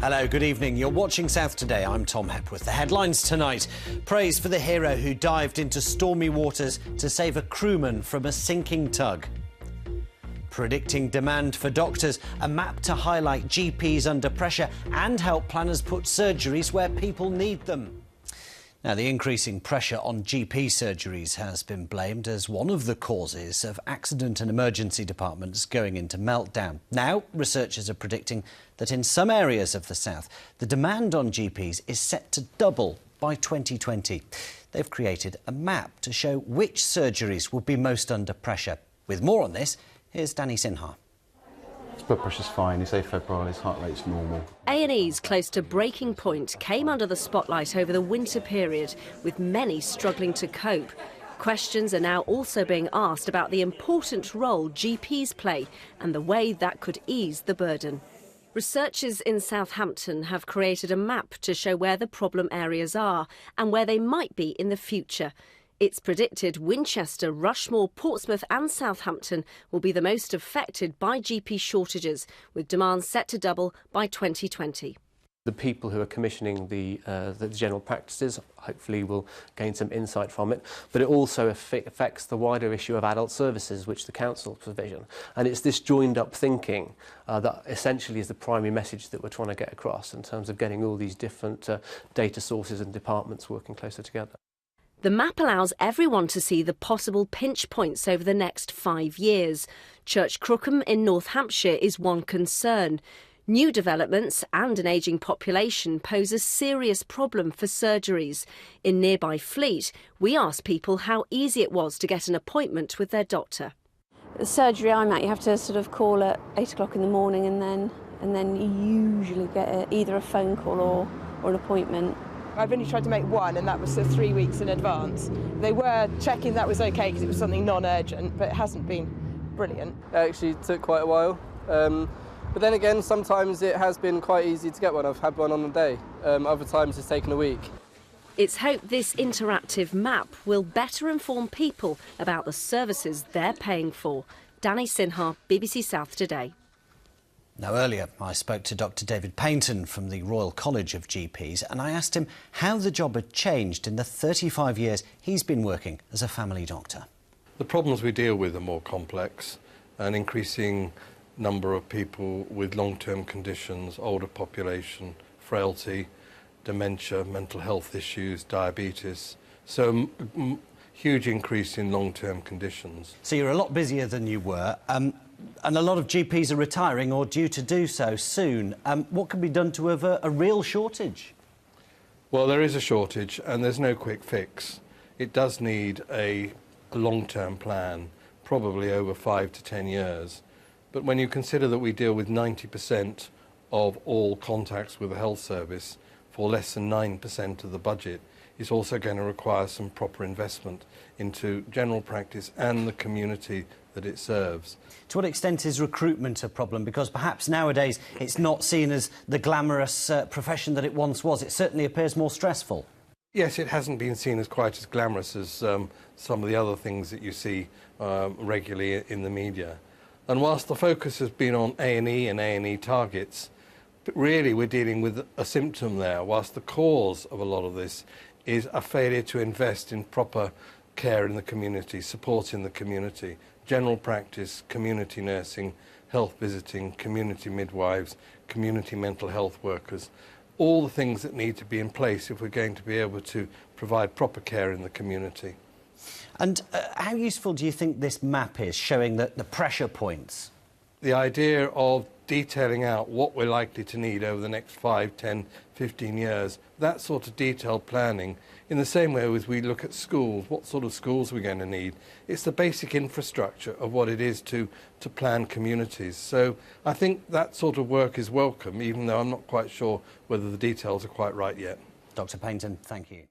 Hello, good evening. You're watching South Today. I'm Tom Hepworth. The headlines tonight. Praise for the hero who dived into stormy waters to save a crewman from a sinking tug. Predicting demand for doctors, a map to highlight GPs under pressure and help planners put surgeries where people need them. Now, the increasing pressure on GP surgeries has been blamed as one of the causes of accident and emergency departments going into meltdown. Now, researchers are predicting that in some areas of the south, the demand on GPs is set to double by 2020. They've created a map to show which surgeries will be most under pressure. With more on this, here's Danny Sinha. His blood pressure's fine, his afebrile, his heart rate's normal. A&E's close to breaking point came under the spotlight over the winter period, with many struggling to cope. Questions are now also being asked about the important role GPs play and the way that could ease the burden. Researchers in Southampton have created a map to show where the problem areas are and where they might be in the future. It's predicted Winchester, Rushmore, Portsmouth and Southampton will be the most affected by GP shortages, with demand set to double by 2020. The people who are commissioning the general practices hopefully will gain some insight from it, but it also affects the wider issue of adult services, which the council provision. And it's this joined-up thinking that essentially is the primary message that we're trying to get across in terms of getting all these different data sources and departments working closer together. The map allows everyone to see the possible pinch points over the next 5 years. Church Crookham in North Hampshire is one concern. New developments and an ageing population pose a serious problem for surgeries. In nearby Fleet, we asked people how easy it was to get an appointment with their doctor. The surgery I'm at, you have to sort of call at 8 o'clock in the morning and then you usually get either a phone call or an appointment. I've only tried to make one, and that was 3 weeks in advance. They were checking that was OK because it was something non-urgent, but it hasn't been brilliant. It actually took quite a while. But then again, sometimes it has been quite easy to get one. I've had one on a day. Other times it's taken a week. It's hoped this interactive map will better inform people about the services they're paying for. Danny Sinha, BBC South Today. Now, earlier I spoke to Dr David Paynton from the Royal College of GPs and I asked him how the job had changed in the 35 years he's been working as a family doctor. The problems we deal with are more complex. An increasing number of people with long-term conditions, older population, frailty, dementia, mental health issues, diabetes. So huge increase in long-term conditions. So you're a lot busier than you were. And a lot of GPs are retiring or due to do so soon. What can be done to avert a real shortage? Well, there is a shortage and there's no quick fix. It does need a long-term plan, probably over 5 to 10 years. But when you consider that we deal with 90% of all contacts with the health service for less than 9% of the budget, it's also going to require some proper investment into general practice and the community that it serves. To what extent is recruitment a problem? Because perhaps nowadays it's not seen as the glamorous profession that it once was. It certainly appears more stressful. Yes, it hasn't been seen as quite as glamorous as some of the other things that you see regularly in the media. And whilst the focus has been on A&E and A&E targets, but really we're dealing with a symptom there, whilst the cause of a lot of this is a failure to invest in proper care in the community, support in the community, general practice, community nursing, health visiting, community midwives, community mental health workers, all the things that need to be in place if we're going to be able to provide proper care in the community. And how useful do you think this map is, showing the pressure points? The idea of detailing out what we're likely to need over the next 5, 10, 15 years, that sort of detailed planning, in the same way as we look at schools, what sort of schools we're going to need. It's the basic infrastructure of what it is to plan communities. So I think that sort of work is welcome, even though I'm not quite sure whether the details are quite right yet. Dr Paynton, thank you.